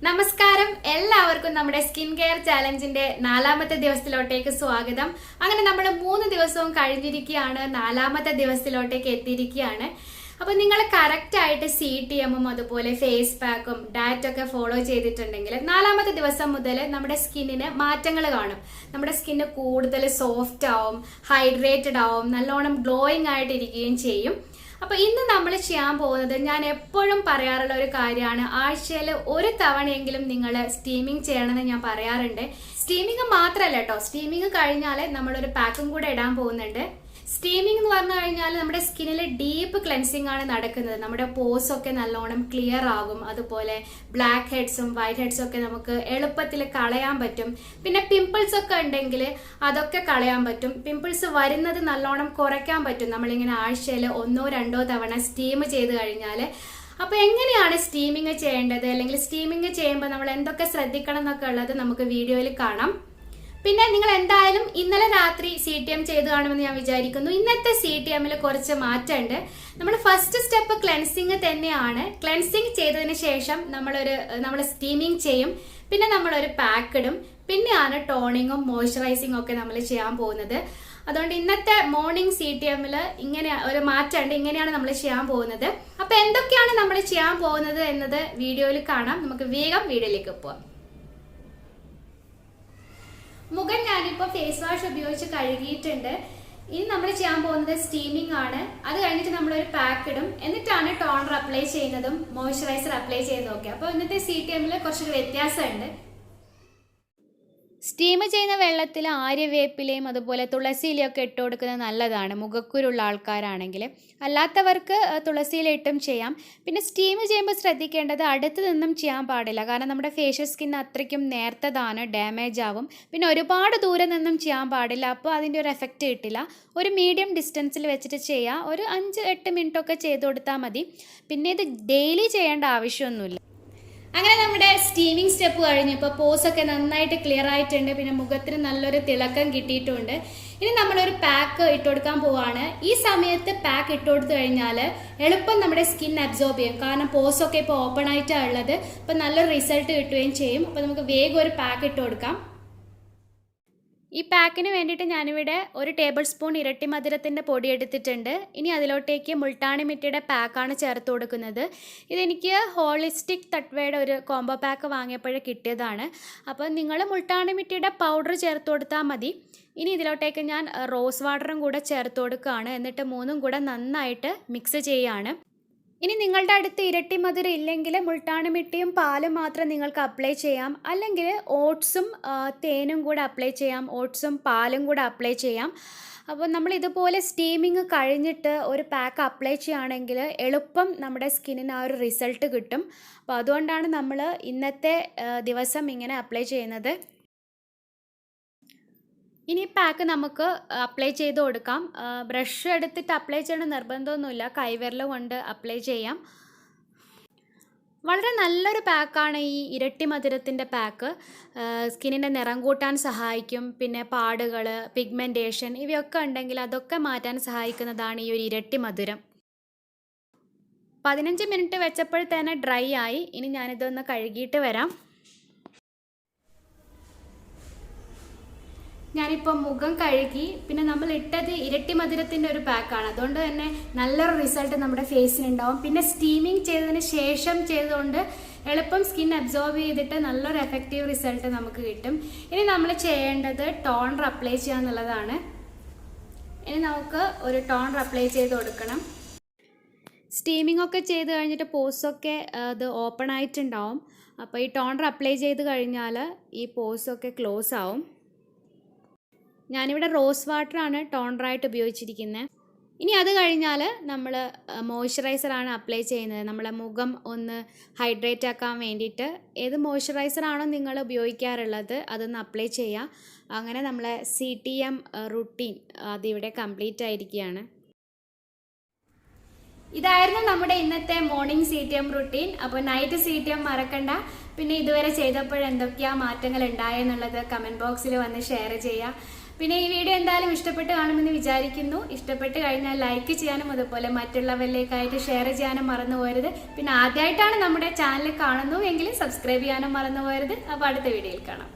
നമസ്കാരം, എല്ലാവർക്കും നമ്മുടെ സ്കിൻ കെയർ ചാലഞ്ചിന്റെ 4ാമത്തെ ദിവസത്തിലോട്ടേക്ക് സ്വാഗതം. അങ്ങനെ നമ്മൾ 3 ദിവസവും കഴിഞ്ഞിരിക്കുകയാണ്, 4ാമത്തെ ദിവസത്തിലോട്ടേക്ക് എത്തിയിരിക്കുകയാണ്. അപ്പൊ നിങ്ങൾ കറക്റ്റ് ആയിട്ട് CTMഉം അതുപോലെ ഫേസ് പാക്കും ഡയറ്റ് ഒക്കെ ഫോളോ ചെയ്തിട്ടുണ്ടെങ്കിൽ 4ാമത്തെ ദിവസം മുതൽ നമ്മുടെ സ്കിന്നിന് മാറ്റങ്ങൾ കാണും. നമ്മുടെ സ്കിന്ന് കൂടുതൽ സോഫ്റ്റ് ആവും, ഹൈഡ്രേറ്റഡ് ആവും, നല്ലോണം ഗ്ലോയിങ് ആയിട്ടിരിക്കുകയും ചെയ്യും. അപ്പൊ ഇന്ന് നമ്മൾ ചെയ്യാൻ പോകുന്നത്, ഞാൻ എപ്പോഴും പറയാറുള്ള ഒരു കാര്യമാണ്, ആഴ്ചയിൽ ഒരു തവണയെങ്കിലും നിങ്ങൾ സ്റ്റീമിങ് ചെയ്യണമെന്ന് ഞാൻ പറയാറുണ്ട്. സ്റ്റീമിങ് മാത്രമല്ല കേട്ടോ, സ്റ്റീമിങ് കഴിഞ്ഞാൽ നമ്മളൊരു പാക്കും കൂടെ ഇടാൻ പോകുന്നുണ്ട്. സ്റ്റീമിംഗ് എന്ന് പറഞ്ഞു കഴിഞ്ഞാൽ നമ്മുടെ സ്കിന്നിൽ ഡീപ്പ് ക്ലെൻസിങ് ആണ് നടക്കുന്നത്. നമ്മുടെ പോസ് ഒക്കെ നല്ലോണം ക്ലിയർ ആകും. അതുപോലെ ബ്ലാക്ക് ഹെഡ്സും വൈറ്റ് ഹെഡ്സും ഒക്കെ നമുക്ക് എളുപ്പത്തിൽ കളയാൻ പറ്റും. പിന്നെ പിമ്പിൾസ് ഒക്കെ ഉണ്ടെങ്കിൽ അതൊക്കെ കളയാൻ പറ്റും. പിമ്പിൾസ് വരുന്നത് നല്ലോണം കുറയ്ക്കാൻ പറ്റും നമ്മളിങ്ങനെ ആഴ്ചയിൽ 1-2 തവണ സ്റ്റീം ചെയ്ത് കഴിഞ്ഞാൽ. അപ്പോൾ എങ്ങനെയാണ് സ്റ്റീമിങ് ചെയ്യേണ്ടത്, അല്ലെങ്കിൽ സ്റ്റീമിങ് ചെയ്യുമ്പോൾ നമ്മൾ എന്തൊക്കെ ശ്രദ്ധിക്കണം എന്നൊക്കെ ഉള്ളത് നമുക്ക് വീഡിയോയിൽ കാണാം. പിന്നെ നിങ്ങൾ എന്തായാലും ഇന്നലെ രാത്രി CTM ചെയ്ത് കാണുമെന്ന് ഞാൻ വിചാരിക്കുന്നു. ഇന്നത്തെ CTMൽ കുറച്ച് മാറ്റമുണ്ട്. നമ്മൾ ഫസ്റ്റ് സ്റ്റെപ്പ് ക്ലെൻസിങ് തന്നെയാണ്. ക്ലെൻസിങ് ചെയ്തതിന് ശേഷം നമ്മൾ സ്റ്റീമിങ് ചെയ്യും. പിന്നെ നമ്മളൊരു പാക്ക് ഇടും. പിന്നെയാണ് ടോണിങ്ങും മോയ്സ്ചറൈസിങ്ങും ഒക്കെ നമ്മൾ ചെയ്യാൻ പോകുന്നത്. അതുകൊണ്ട് ഇന്നത്തെ മോർണിംഗ് CTMൽ ഇങ്ങനെ ഒരു മാറ്റമുണ്ട്. ഇങ്ങനെയാണ് നമ്മൾ ചെയ്യാൻ പോകുന്നത്. അപ്പൊ എന്തൊക്കെയാണ് നമ്മൾ ചെയ്യാൻ പോകുന്നത് എന്നത് വീഡിയോയിൽ കാണാം. നമുക്ക് വേഗം വീഡിയോയിലേക്ക് പോവാം. മുഖം ഞാനിപ്പോൾ ഫേസ് വാഷ് ഉപയോഗിച്ച് കഴുകിയിട്ടുണ്ട്. ഇനി നമ്മൾ ചെയ്യാൻ പോകുന്നത് സ്റ്റീമിംഗ് ആണ്. അത് കഴിഞ്ഞിട്ട് നമ്മളൊരു പാക്ക് ഇടും. എന്നിട്ടാണ് ടോണർ അപ്ലൈ ചെയ്യുന്നതും മോയ്സ്ചറൈസർ അപ്ലൈ ചെയ്യുന്നതും ഒക്കെ. അപ്പോൾ ഇന്നത്തെ CTMൽ കുറച്ചൊരു വ്യത്യാസമുണ്ട്. സ്റ്റീം ചെയ്യുന്ന വെള്ളത്തിൽ ആര്യവേപ്പിലയും അതുപോലെ തുളസിയിലയൊക്കെ ഇട്ട് കൊടുക്കുന്നത് നല്ലതാണ്, മുഖക്കുരുള്ള ആൾക്കാരാണെങ്കിൽ. അല്ലാത്തവർക്ക് തുളസിയില ഇട്ടും ചെയ്യാം. പിന്നെ സ്റ്റീം ചെയ്യുമ്പോൾ ശ്രദ്ധിക്കേണ്ടത് അടുത്ത് നിന്നും ചെയ്യാൻ പാടില്ല. കാരണം നമ്മുടെ ഫേഷ്യൽ സ്കിൻ അത്രയ്ക്കും നേർത്തതാണ്, ഡാമേജ് ആവും. പിന്നെ ഒരുപാട് ദൂരെ നിന്നും ചെയ്യാൻ പാടില്ല, അപ്പോൾ അതിൻ്റെ ഒരു എഫക്റ്റ് കിട്ടില്ല. ഒരു മീഡിയം ഡിസ്റ്റൻസിൽ വെച്ചിട്ട് ചെയ്യുക. ഒരു 5-8 മിനിറ്റൊക്കെ ചെയ്ത് കൊടുത്താൽ മതി. പിന്നെ ഇത് ഡെയിലി ചെയ്യേണ്ട ആവശ്യമൊന്നുമില്ല. അങ്ങനെ നമ്മുടെ സ്റ്റീമിംഗ് സ്റ്റെപ്പ് കഴിഞ്ഞു. ഇപ്പോൾ പോസൊക്കെ നന്നായിട്ട് ക്ലിയർ ആയിട്ടുണ്ട്. പിന്നെ മുഖത്തിന് നല്ലൊരു തിളക്കം കിട്ടിയിട്ടുണ്ട്. ഇനി നമ്മളൊരു പാക്ക് ഇട്ട് കൊടുക്കാൻ പോവാണ്. ഈ സമയത്ത് പാക്ക് ഇട്ട് കൊടുത്തു കഴിഞ്ഞാൽ എളുപ്പം നമ്മുടെ സ്കിൻ അബ്സോർബ് ചെയ്യും. കാരണം പോസൊക്കെ ഇപ്പോൾ ഓപ്പൺ ആയിട്ടാണ് ഉള്ളത്. അപ്പോൾ നല്ലൊരു റിസൾട്ട് കിട്ടുകയും ചെയ്യും. അപ്പോൾ നമുക്ക് വേഗം ഒരു പാക്ക് ഇട്ട് കൊടുക്കാം. ഈ പാക്കിന് വേണ്ടിയിട്ട് ഞാനിവിടെ 1 ടേബിൾ സ്പൂൺ ഇരട്ടി മധുരത്തിൻ്റെ പൊടി എടുത്തിട്ടുണ്ട്. ഇനി അതിലോട്ടേക്ക് മുൾട്ടാണി മിട്ടിയുടെ പാക്കാണ് ചേർത്ത് കൊടുക്കുന്നത്. ഇതെനിക്ക് ഹോളിസ്റ്റിക് തട്വയുടെ ഒരു കോംബോ പാക്ക് വാങ്ങിയപ്പോഴേ കിട്ടിയതാണ്. അപ്പോൾ നിങ്ങൾ മുൾട്ടാണി മിട്ടിയുടെ പൗഡർ ചേർത്ത് കൊടുത്താൽ മതി. ഇനി ഇതിലോട്ടേക്ക് ഞാൻ റോസ് വാട്ടറും കൂടെ ചേർത്ത് കൊടുക്കുകയാണ്. എന്നിട്ട് 3ഉം കൂടെ നന്നായിട്ട് മിക്സ് ചെയ്യുകയാണ്. ഇനി നിങ്ങളുടെ അടുത്ത് ഇരട്ടി മധുരം ഇല്ലെങ്കിൽ മുൾട്ടാണി മിട്ടിയും പാലും മാത്രം നിങ്ങൾക്ക് അപ്ലൈ ചെയ്യാം. അല്ലെങ്കിൽ ഓട്സും തേനും കൂടെ അപ്ലൈ ചെയ്യാം, ഓട്സും പാലും കൂടെ അപ്ലൈ ചെയ്യാം. അപ്പോൾ നമ്മൾ ഇതുപോലെ സ്റ്റീമിങ് കഴിഞ്ഞിട്ട് ഒരു പാക്ക് അപ്ലൈ ചെയ്യുകയാണെങ്കിൽ എളുപ്പം നമ്മുടെ സ്കിന്നിന് ആ ഒരു റിസൾട്ട് കിട്ടും. അപ്പോൾ അതുകൊണ്ടാണ് നമ്മൾ ഇന്നത്തെ ദിവസം ഇങ്ങനെ അപ്ലൈ ചെയ്യുന്നത്. ഇനി പാക്ക് നമുക്ക് അപ്ലൈ ചെയ്ത് കൊടുക്കാം. ബ്രഷ് എടുത്തിട്ട് അപ്ലൈ ചെയ്യണ നിർബന്ധമൊന്നുമില്ല, കൈവിരൽ കൊണ്ട് അപ്ലൈ ചെയ്യാം. വളരെ നല്ലൊരു പാക്കാണ് ഈ ഇരട്ടി മധുരത്തിൻ്റെ പാക്ക്. സ്കിന്നിൻ്റെ നിറം കൂട്ടാൻ സഹായിക്കും. പിന്നെ പാടുകൾ, പിഗ്മെൻറ്റേഷൻ ഇവയൊക്കെ ഉണ്ടെങ്കിൽ അതൊക്കെ മാറ്റാൻ സഹായിക്കുന്നതാണ് ഈ ഒരു ഇരട്ടി മധുരം. 15 മിനിറ്റ് വെച്ചപ്പോൾ തന്നെ ഡ്രൈ ആയി. ഇനി ഞാനിതൊന്ന് കഴുകിയിട്ട് വരാം. ഞാനിപ്പോൾ മുഖം കഴുകി. പിന്നെ നമ്മൾ ഇട്ടത് ഇരട്ടി മധുരത്തിൻ്റെ ഒരു പാക്കാണ്. അതുകൊണ്ട് തന്നെ നല്ലൊരു റിസൾട്ട് നമ്മുടെ ഫേസിനുണ്ടാവും. പിന്നെ സ്റ്റീമിങ് ചെയ്തതിന് ശേഷം ചെയ്തുകൊണ്ട് എളുപ്പം സ്കിൻ അബ്സോർബ് ചെയ്തിട്ട് നല്ലൊരു എഫക്റ്റീവ് റിസൾട്ട് നമുക്ക് കിട്ടും. ഇനി നമ്മൾ ചെയ്യേണ്ടത് ടോണർ അപ്ലൈ ചെയ്യുക എന്നുള്ളതാണ്. ഇനി നമുക്ക് ഒരു ടോണർ അപ്ലൈ ചെയ്ത് കൊടുക്കണം. സ്റ്റീമിംഗ് ഒക്കെ ചെയ്ത് കഴിഞ്ഞിട്ട് പോസൊക്കെ അത് ഓപ്പൺ ആയിട്ടുണ്ടാവും. അപ്പോൾ ഈ ടോണർ അപ്ലൈ ചെയ്ത് കഴിഞ്ഞാൽ ഈ പോസൊക്കെ ക്ലോസ് ആവും. ഞാനിവിടെ റോസ് വാട്ടറാണ് ടോണറായിട്ട് ഉപയോഗിച്ചിരിക്കുന്നത്. ഇനി അത് കഴിഞ്ഞാൽ നമ്മൾ മോയ്സ്ചറൈസറാണ് അപ്ലൈ ചെയ്യുന്നത്. നമ്മളെ മുഖം ഒന്ന് ഹൈഡ്രേറ്റ് ആക്കാൻ വേണ്ടിയിട്ട് ഏത് മോയ്സ്ചറൈസറാണോ നിങ്ങൾ ഉപയോഗിക്കാറുള്ളത് അതൊന്ന് അപ്ലൈ ചെയ്യുക. അങ്ങനെ നമ്മളെ CTM റുട്ടീൻ അതിവിടെ കംപ്ലീറ്റ് ആയിരിക്കുകയാണ്. ഇതായിരുന്നു നമ്മുടെ ഇന്നത്തെ മോർണിംഗ് CTM റുട്ടീൻ. അപ്പോൾ നൈറ്റ് CTM മറക്കണ്ട. പിന്നെ ഇതുവരെ ചെയ്തപ്പോൾ എന്തൊക്കെയാണ് മാറ്റങ്ങൾ ഉണ്ടായെന്നുള്ളത് കമൻറ്റ് ബോക്സിൽ വന്ന് ഷെയർ ചെയ്യുക. പിന്നെ ഈ വീഡിയോ എന്തായാലും ഇഷ്ടപ്പെട്ട് കാണുമെന്ന് വിചാരിക്കുന്നു. ഇഷ്ടപ്പെട്ട് കഴിഞ്ഞാൽ ലൈക്ക് ചെയ്യാനും അതുപോലെ മറ്റുള്ളവരിലേക്കായിട്ട് ഷെയർ ചെയ്യാനും മറന്നു പോകരുത്. പിന്നെ ആദ്യമായിട്ടാണ് നമ്മുടെ ചാനൽ കാണുന്നു എങ്കിൽ സബ്സ്ക്രൈബ് ചെയ്യാനും മറന്നു പോകരുത്. അപ്പോൾ അടുത്ത വീഡിയോയിൽ കാണാം.